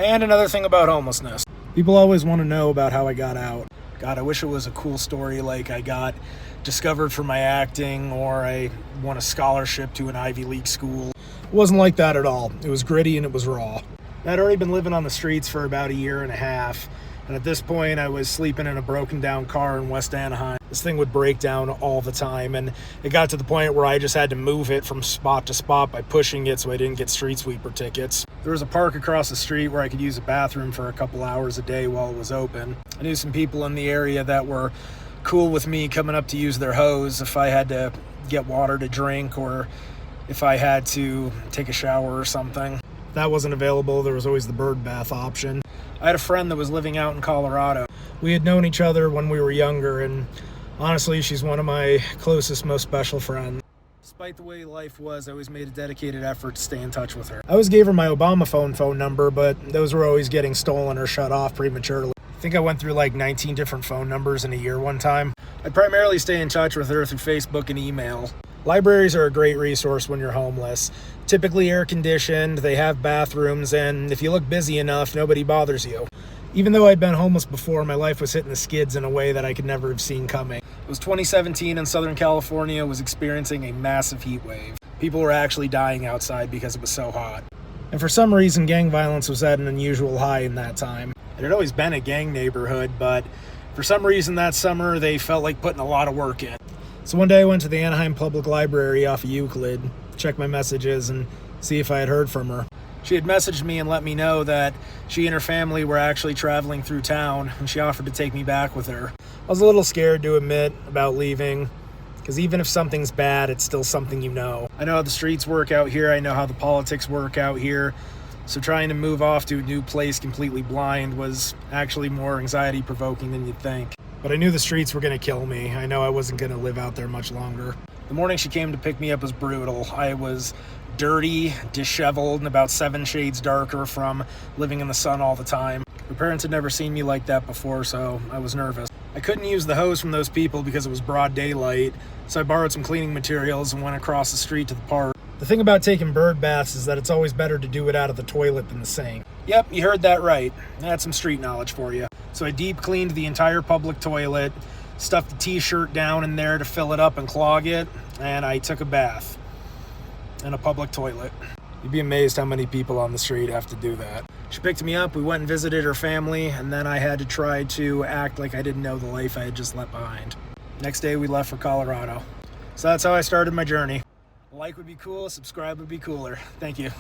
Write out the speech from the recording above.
And another thing about homelessness. People always want to know about how I got out. God, I wish it was a cool story like I got discovered for my acting or I won a scholarship to an Ivy League school. It wasn't like that at all. It was gritty and it was raw. I'd already been living on the streets for about a year and a half, and at this point I was sleeping in a broken down car in West Anaheim. This thing would break down all the time, and it got to the point where I just had to move it from spot to spot by pushing it so I didn't get street sweeper tickets. There was a park across the street where I could use a bathroom for a couple hours a day while it was open. I knew some people in the area that were cool with me coming up to use their hose if I had to get water to drink or if I had to take a shower or something. If that wasn't available, there was always the bird bath option. I had a friend that was living out in Colorado. We had known each other when we were younger, and honestly, she's one of my closest, most special friends. Despite the way life was, I always made a dedicated effort to stay in touch with her. I always gave her my Obama phone number, but those were always getting stolen or shut off prematurely. I think I went through like 19 different phone numbers in a year one time. I primarily stay in touch with her through Facebook and email. Libraries are a great resource when you're homeless. Typically air-conditioned, they have bathrooms, and if you look busy enough, nobody bothers you. Even though I'd been homeless before, my life was hitting the skids in a way that I could never have seen coming. It was 2017 and Southern California was experiencing a massive heat wave. People were actually dying outside because it was so hot. And for some reason, gang violence was at an unusual high in that time. It had always been a gang neighborhood, but for some reason that summer, they felt like putting a lot of work in. So one day I went to the Anaheim Public Library off of Euclid, check my messages, and see if I had heard from her. She had messaged me and let me know that she and her family were actually traveling through town, and she offered to take me back with her. I was a little scared to admit about leaving, because even if something's bad, it's still something you know. I know how the streets work out here, I know how the politics work out here, so trying to move off to a new place completely blind was actually more anxiety-provoking than you'd think. But I knew the streets were going to kill me. I know I wasn't going to live out there much longer. The morning she came to pick me up was brutal. I was dirty, disheveled, and about 7 shades darker from living in the sun all the time. My parents had never seen me like that before, so I was nervous. I couldn't use the hose from those people because it was broad daylight, so I borrowed some cleaning materials and went across the street to the park. The thing about taking bird baths is that it's always better to do it out of the toilet than the sink. Yep, you heard that right. That's some street knowledge for you. So I deep cleaned the entire public toilet, stuffed the t-shirt down in there to fill it up and clog it, and I took a bath in a public toilet. You'd be amazed how many people on the street have to do that. She picked me up, we went and visited her family, and then I had to try to act like I didn't know the life I had just left behind. Next day we left for Colorado. So that's how I started my journey. Like would be cool, subscribe would be cooler. Thank you.